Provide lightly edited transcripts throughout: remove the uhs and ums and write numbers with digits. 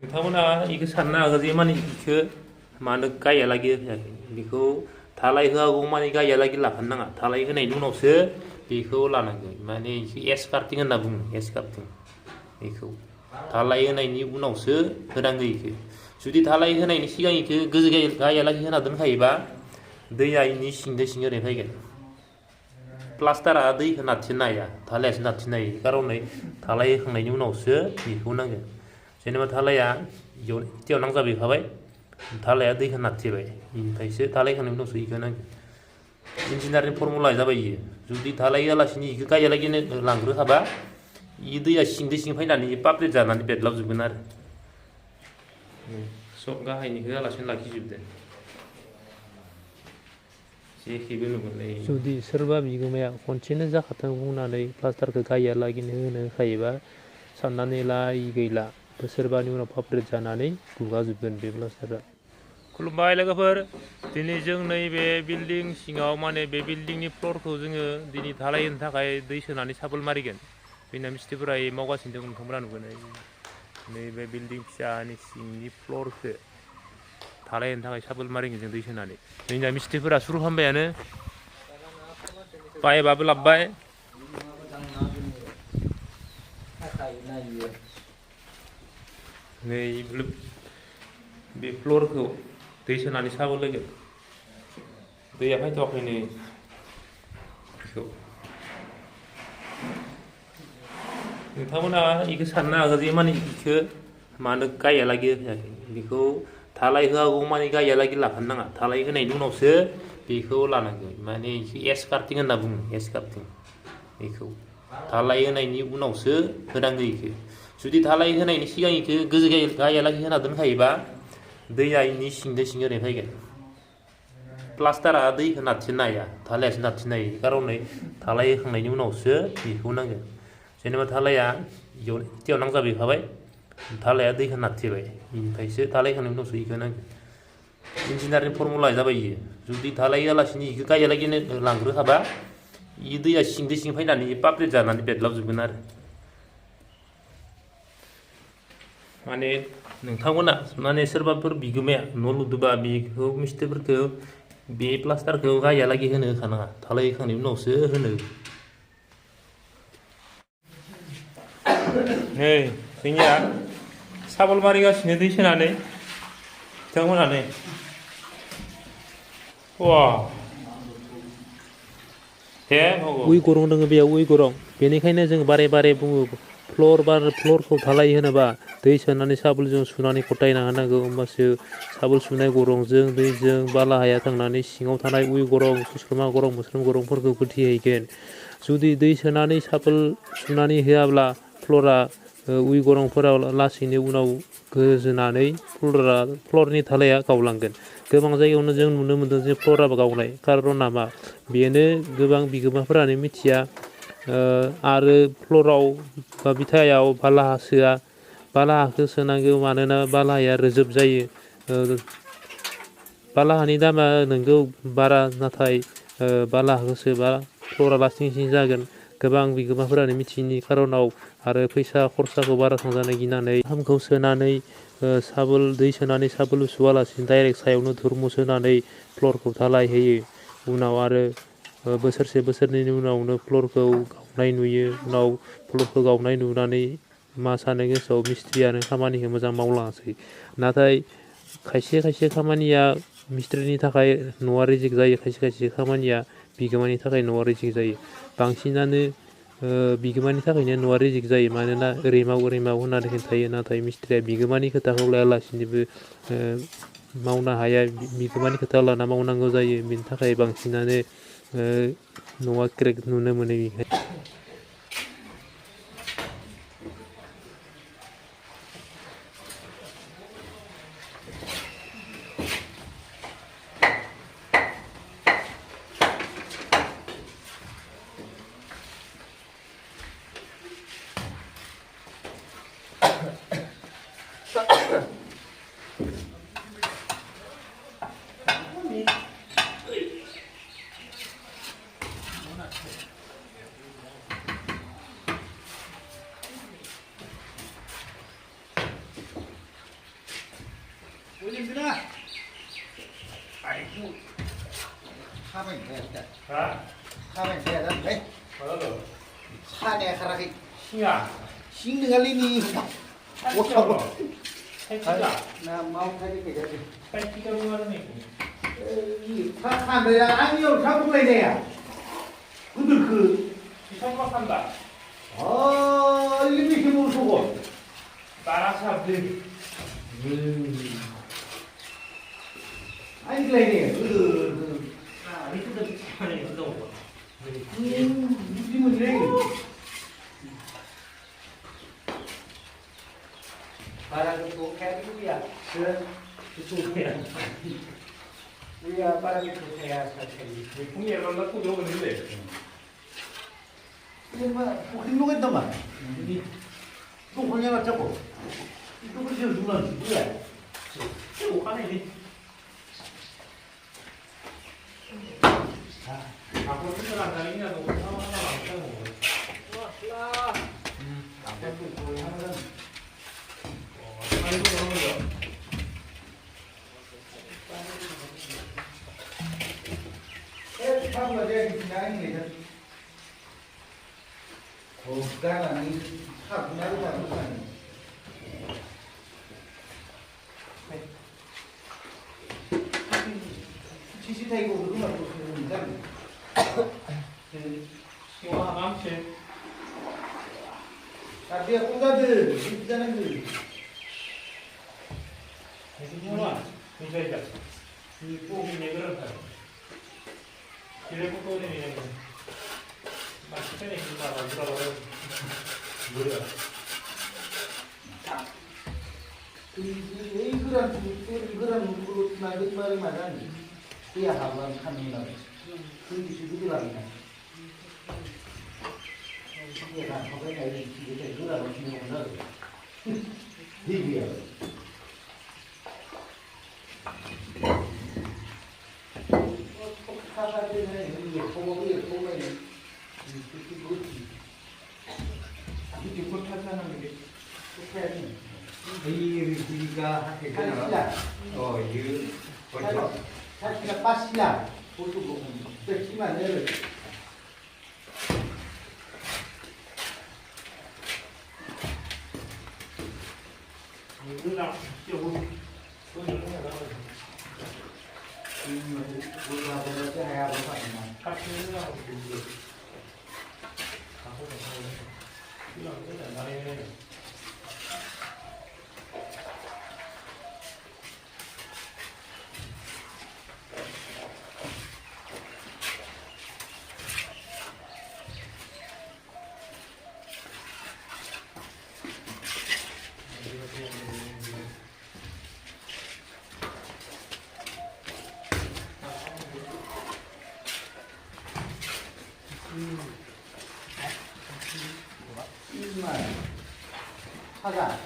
नोंथांमोना इखो साननो हागौ जे माने इखो मानो गायालागै होयाखै बेखौ धालाय होआगौ माने गायालागै लाफानो नाङा धालाय होनायनि उनावसो बेखौ लानांगौ माने इखो एस्कार्टिं होनना बुङो एस्कार्टिं बेखौ धालाय होनायनि उनावसो होनांगौ इखो जुदि धालाय होनायनि सिगां इखो गोजौ गायालागै होना दोनखायोबा दैया इनि सिंदो सिं ओरै फैगोन प्लास्टारा दैखौ नारसिननो हाया धालायासो नारसिननो हायो खारनै धालाय होखांनायनि उनावसो बेखौ नांगोन जेनेबा धालाया इयाव नांजाबहैखाबाय धालाया दैखौ नारथेबाय इनिफ्रायसो धालाय होखांनायनि उनावसो इखौ नांगोन इन्जिनियारिं फर्मुला जाबाय इयो जुदि धालाय होआलासिनो इखौ गायालागैनो लांग्रोखाबा इ दैया सिंदो सिं फैनानै पाब्लिक जानानै बेरलाबजोबगोन आरो सब गाहायनिखौ होआलासिनो लाखिजोबदो जेखिबो नुगोन जुदि सोरबा बिगोमाया खनसेनो जाखाथों बुंनानै प्लास्टारखौ गायालागैनो होनो होखायोबा साननानै ला इ गैला बोसोरबानि उनाव पाब्लिक जानानै गुगाजोबगोन बे प्लास्टारा खुलुमबाय लोगोफोर दिनै जों नैबे बिल्डिं सिङाव माने बे बिल्डिंनि फ्लरखौ जोङो दिनै धालाय होनो थाखाय दै सोनानै साबोल मारिगोन जोंना मिस्ट्रिफोरा मावगासिनो दं नोंथांमोना नुगोन नैबे बिल्डिं फिसानि सिंनि फ्लरखौ धालाय होनो थाखाय साबोल मारिगोन जों दै सोनानै जोंना मिस्ट्रिफोरा सुरु खालामबायानो पाइपआबो लाबबाय नै बे फ्लरखौ दै सोनानै साबोल होगोन दैया फैथ'वाखै नै बेखौ नोंथांमोना इखौ साननो हागौ जे माने इखौ मानो गायालागै होयाखै बेखौ धालाय होआगौ माने गायालागै लाफानो नाङा धालाय होनायनि उनावसो बेखौ लानांगौ माने इखौ एस्कार्टिं होनना बुङो एस्कार्टिं बेखौ धालाय होनायनि उनावसो होनांगौ इखौ जुदि धालाय होनायनि सिगां इखौ गोजौ गायालागै होना दोनखायोबा दैया इनि सिंदो सिं ओरै फैगोन प्लास्टारा दैखौ नारसिननो हाया धालायासो नारसिननो हायो खारनै धालाय होखांनायनि उनावसो बेखौ नांगोन जेनेबा धालाया इयाव नांजाबहैखाबाय धालाया दैखौ नारथेबाय इनिफ्रायसो धालाय होखांनायनि उनावसो इखौ नांगोन इन्जिनियारिं फर्मुला जाबाय इयो जुदि धालाय होआलासिनो इखौ गायालागैनो लांग्रोखाबा इ दैया सिंदो सिं फैनानै पाब्लिक जानानै बेरलाबजोबगोन आरो माने नोंथांमोना माने सोरबाफोर बिगोमाया न' लुदोंबा बेखौ मिस्ट्रिफोरखौ बे प्लास्टारखौ गायालागै होनो होखानाङा धालाय होखांनायनि उनावसो होनो नै जोंनिया साबोल मारिगासिनो दै सोनानै बिथांमोना नै वा उइ गरं दङ बेयाव उइ गरं बेनिखायनो जों बारे बारे बुङो फ्लरखौ धालाय होनोबा दै सोनानै साबोलजों सुनानै गथायना होनांगौ होमबासो साबोल सुनाय गरंजों दैजों बालाहाया थांनानै सिङाव थानाय उइ गरं सुस्रमा गरं मोस्रोम गरंफोरखौ गोथेहैगोन जुदि दै सोनानै साबोल सुनानै होआब्ला फ्लरा उइ गरंफोराव लासैनो उनाव गोजोनानै फ्लरनि धालाया गावलांगोन गोबां जायगायावनो जों नुनो मोन्दों जे फ्लराबो गावनाय कारना मा बेनो गोबां बिगोमाफोरानो मिथिया आरो फ्लराव बा बिथायाव बालाहा सोआ बालाहाखौ सोनांगौ मानोना बालाहाया रोजोब जायो बालाहानि दामा नोंगौ बारा नाथाय बालाहाखौ सोबा फ्लरा लासिं सिं जागोन गोबां बिगोमाफोरानो मिथियैनि खारनाव आरो फैसा खरसाखौ बारा थांजानो गिनानै हामखौ सोनानै साबोल दै सोनानै साबोल सुवालासिनो डाइरेक्ट सायावनो धुर्म सोनानै फ्लरखौ धालाय होयो उनाव आरो बोसोरसे बोसोरनैनि उनावनो फ्लरखौ गावनाय नुयो उनाव फ्लरखौ गावनाय नुनानै मा सानो गोसोआव मिस्ट्रियानो खामानिखौ मोजां मावलाङासै नाथाय खायसे खायसे खामानिया मिस्ट्रिनि थाखाय न'आ रिजेक्ट जायो खायसे खायसे खामानिया बिगोमानि थाखाय न'आ रिजेक्ट जायो बांसिनानो बिगोमानि थाखायनो न'आ रिजेक्ट जायो मानोना ओरै माव होननानै खोन्थायो नाथाय मिस्ट्रिया बिगोमानि खोथाखौ लायालासिनोबो मावनो हाया बिगोमानि खोथा लाना मावनांगौ जायो बिनि थाखाय बांसिनानो न'आ क्रेक नुनो मोनो बेखायनो 이거나. 아이고. 하면 돼야 아, 하면 돼야 돼. 뭐라고? 산에 가라기. 신야. 싱는 갈리니. 못하고. 해치가. 나 마음 타기 되지. 해치가 뭐하는 이 산에야 아니요 잡고야 돼야. 그들 그. 기성과 산다. 이게 힘을 쓰고. 따라사들. 아니 그래 그. 아, 밑에도 아니 그거. 무슨 이래? 바람이 또 해야 그쪽이야. 우리가 바람이 또 해야 살지. 풍이 얼마나 또 들어오는데. 이거 힘로가 있단만. 또 혼자 잡고. 이거 그저 누가 누구야? 또 하네. 앞으로 특별한 다리냐고 하나 남자고. 와, 남편도 거의 하는. 아이고 그러면요. 사고가 돼야 그냥 이게 거가는 사고나로 가는. 시시타이고 그런 거 쓰는 시와 망치. 앞에 공가들 있잖아요. 무슨 민자이다. 이 뽑은 얘기를 하. 이래 뽑고 되는 거. 맛있네 진짜 맛있다고. 뭐야? 이거랑 그거 나도 말이 많아니. 그야 하면 하는 거. 그게 지들이랍니다. 이게 다 거기가 이게 그거라고 치는 거는 이게야. 사사들은 이게 소고기 이게 못하잖아 이게 해야지. 우리가 하겠잖아. 이거 벌써 사실은 빠시야. 보통 보면 심한 애를 이거랑 저거 그거는 우리가 보면서 해야 하고 하는 같이 하고 그게 가고 이거 그냥 나네. 사자.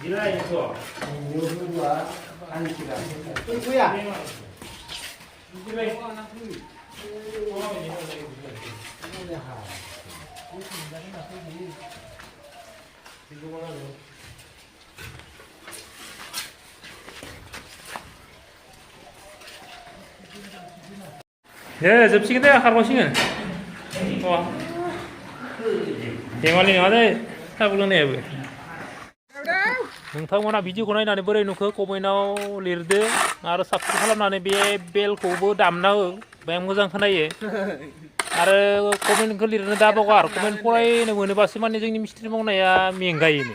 미라에서 요구와 한시가. 이거야. 이집에 네, 접시인데 하루씩은 와 대말리 ada sabwljwng này nोंथांमोना भिडिअखौ नायनानै बोरै नुखो कमेन्टआव लिरदो आरो साबस्क्राइब खालामनानै बे बेलखौबो दामना हो बाय मोजां खोनायो आरो कमेन्टखौ लिरनो दाबावगार कमेन्ट फरायनो मोनोबासो माने जोंनि मिस्ट्रि मावनाया मेंगायोनो